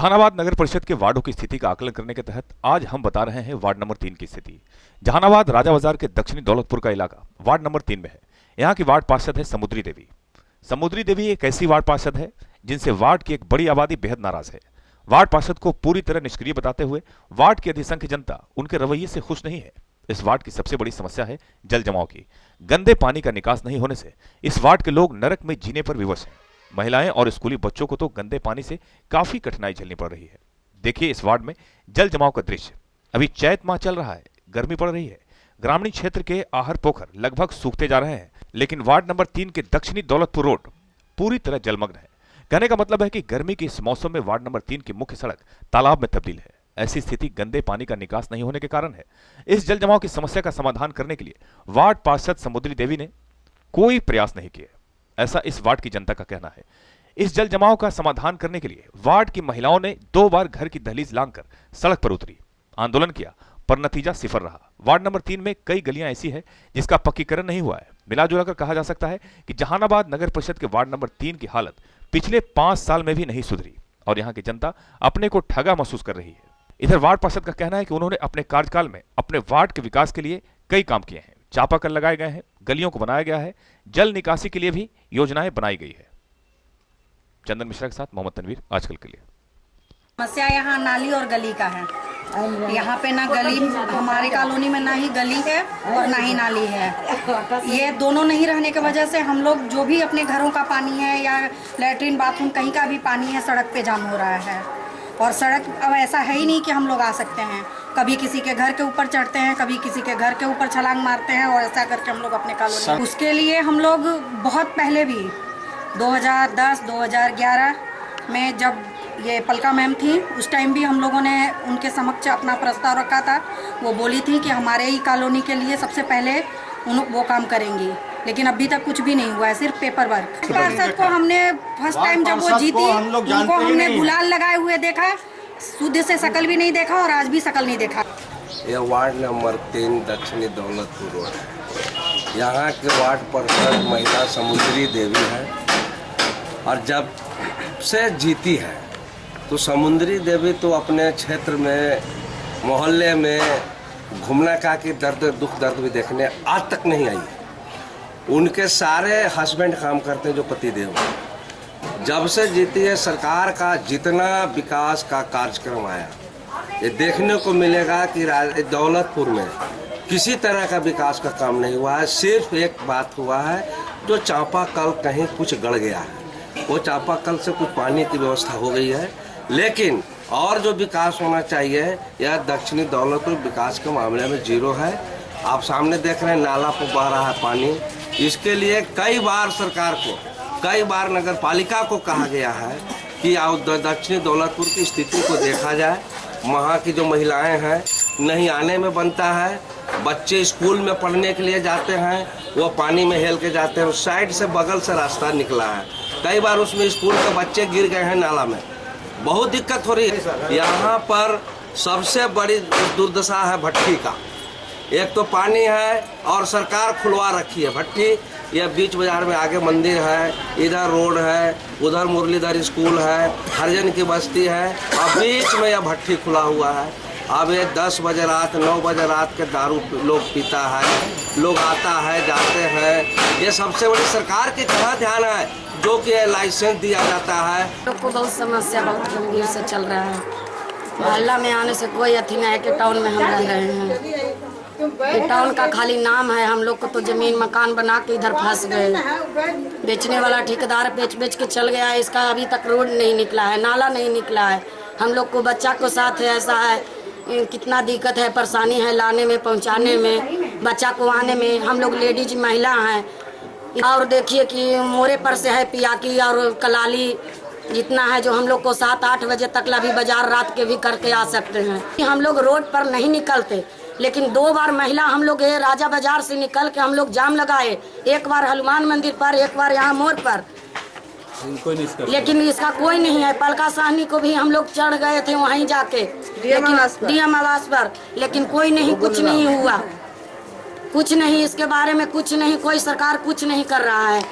जहानाबाद नगर परिषद के वार्डों की स्थिति का आकलन करने के तहत आज हम बता रहे हैं वार्ड नंबर 3 की स्थिति। जहानाबाद राजा बाजार के दक्षिणी दौलतपुर का इलाका वार्ड नंबर 3 में है। यहाँ की वार्ड पार्षद है समुद्री देवी। समुद्री देवी एक ऐसी वार्ड पार्षद है जिनसे वार्ड की एक बड़ी आबादी बेहद नाराज है। वार्ड पार्षद को पूरी तरह निष्क्रिय बताते हुए वार्ड की अधिसंख्य जनता उनके रवैये से खुश नहीं है। इस वार्ड की सबसे बड़ी समस्या है जल जमाव की। गंदे पानी का निकास नहीं होने से इस वार्ड के लोग नरक में जीने पर विवश हैं। महिलाएं और स्कूली बच्चों को तो गंदे पानी से काफी कठिनाई झेलनी पड़ रही है। देखिए इस वार्ड में जल जमाव का दृश्य। अभी चैत माह चल रहा है, गर्मी पड़ रही है। ग्रामीण क्षेत्र के आहर पोखर लगभग सूखते जा रहे हैं, लेकिन वार्ड नंबर 3 के दक्षिणी दौलतपुर रोड पूरी तरह जलमग्न है। कहने का मतलब है कि गर्मी के इस मौसम में वार्ड नंबर 3 की मुख्य सड़क तालाब में तब्दील है। ऐसी स्थिति गंदे पानी का निकास नहीं होने के कारण है। इस जल जमाव की समस्या का समाधान करने के लिए वार्ड पार्षद समुद्री देवी ने कोई प्रयास नहीं किए, ऐसा इस वार्ड की जनता का कहना है। इस जल जमाव का समाधान करने के लिए वार्ड की महिलाओं ने 2 बार घर की दहलीज लांघकर सड़क पर उतरी, आंदोलन किया, पर नतीजा सिफर रहा। वार्ड नंबर 3 में कई गलियां ऐसी है जिसका पक्कीकरण नहीं हुआ है। मिलाजुलाकर कहा जा सकता है कि जहानाबाद नगर परिषद के वार्ड नंबर 3 की हालत पिछले 5 साल में भी नहीं सुधरी और यहाँ की जनता अपने को ठगा महसूस कर रही है। इधर वार्ड पार्षद का कहना है कि उन्होंने अपने कार्यकाल में अपने वार्ड के विकास के लिए कई काम किए हैं। चापाकल लगाए गए हैं, गलियों को बनाया गया है, जल निकासी के लिए भी योजनाएं बनाई गई है। चंदन मिश्रा के साथ मोहम्मद तनवीर, आजकल के लिए। समस्या यहाँ नाली और गली का है। यहाँ पे ना गली, हमारी कॉलोनी में ना ही गली है और ना ही नाली है। ये दोनों नहीं रहने की वजह से हम लोग जो भी अपने घरों का पानी है या लैट्रिन बाथरूम कहीं का भी पानी है सड़क पे जाम हो रहा है। और सड़क अब ऐसा है ही नहीं कि हम लोग आ सकते हैं। कभी किसी के घर के ऊपर चढ़ते हैं, कभी किसी के घर के ऊपर छलांग मारते हैं और ऐसा करके हम लोग अपने कॉलोनी। उसके लिए हम लोग बहुत पहले भी 2010-2011 में जब ये पलका मैम थी, उस टाइम भी हम लोगों ने उनके समक्ष अपना प्रस्ताव रखा था। वो बोली थी कि हमारे ही कॉलोनी के लिए सबसे पहले वो काम करेंगी, लेकिन अभी तक कुछ भी नहीं हुआ है, सिर्फ पेपर वर्क। पार्षद को हमने फर्स्ट टाइम जब वो जीती उनको हमने गुलाल लगाए हुए देखा, शुद्ध से शकल भी नहीं देखा और आज भी शकल नहीं देखा। यह वार्ड नंबर 3 दक्षिणी दौलतपुर रोड है। यहाँ के वार्ड पार्षद महिला समुद्री देवी है और जब से जीती है तो समुद्री देवी तो अपने क्षेत्र में मोहल्ले में घूमना का कि दर्द दुख दर्द भी देखने आज तक नहीं आई है। उनके सारे हस्बैंड काम करते हैं जो पतिदेव हैं। जब से जीती है सरकार का जितना विकास का कार्यक्रम आया, ये देखने को मिलेगा कि दौलतपुर में किसी तरह का विकास का काम नहीं हुआ है। सिर्फ एक बात हुआ है, जो चापाकल कहीं कुछ गड़ गया है, वो चापाकल से कुछ पानी की व्यवस्था हो गई है, लेकिन और जो विकास होना चाहिए यह दक्षिणी दौलतपुर विकास के मामले में जीरो है। आप सामने देख रहे हैं नाला पर बह रहा है पानी। इसके लिए कई बार सरकार को, कई बार नगर पालिका को कहा गया है कि दक्षिणी दौलतपुर की स्थिति को देखा जाए। वहाँ की जो महिलाएं हैं, नहीं आने में बनता है, बच्चे स्कूल में पढ़ने के लिए जाते हैं, वो पानी में हेल के जाते हैं। उस साइड से बगल से रास्ता निकला है, कई बार उसमें स्कूल के बच्चे गिर गए हैं नाला में, बहुत दिक्कत हो रही है। यहाँ पर सबसे बड़ी दुर्दशा है भट्टी का। एक तो पानी है और सरकार खुलवा रखी है भट्टी। यह बीच बाजार में आगे मंदिर है, इधर रोड है, उधर मुरलीधर स्कूल है, हरिजन की बस्ती है और बीच में यह भट्टी खुला हुआ है। अब ये 10 बजे रात 9 बजे रात के दारू लोग पीता है, लोग आता है जाते हैं। ये सबसे बड़ी सरकार की कहाँ ध्यान है जो कि लाइसेंस दिया जाता है। लोग को बहुत समस्या बहुत गंभीर से चल रहा है। मोहल्ला में आने से कोई अथी नहीं है कि टाउन में हम रह रहे हैं। ये टाउन का खाली नाम है। हम लोग को तो जमीन मकान बना के इधर फंस गए। बेचने वाला ठेकेदार बेच के चल गया है। इसका अभी तक रोड नहीं निकला है, नाला नहीं निकला है। हम लोग को बच्चा को साथ है, ऐसा है कितना दिक्कत है, परेशानी है लाने में पहुंचाने में, बच्चा को आने में। हम लोग लेडीज महिला हैं। और देखिए कि मोरे पर से है पियाकी और कलाली जितना है, जो हम लोग को 7-8 बजे तक भी बाजार रात के भी करके आ सकते हैं। हम लोग रोड पर नहीं निकलते, लेकिन 2 बार महिला हम लोग राजा बाजार से निकल के हम लोग जाम लगाए। एक बार हनुमान मंदिर पर, एक बार यहाँ मोड़ पर, लेकिन इसका कोई नहीं है। पलका साहनी को भी हम लोग चढ़ गए थे वहीं जाके, लेकिन डीएम आवास पर, लेकिन कोई नहीं, कुछ नहीं हुआ, कुछ नहीं। इसके बारे में कुछ नहीं, कोई सरकार कुछ नहीं कर रहा है।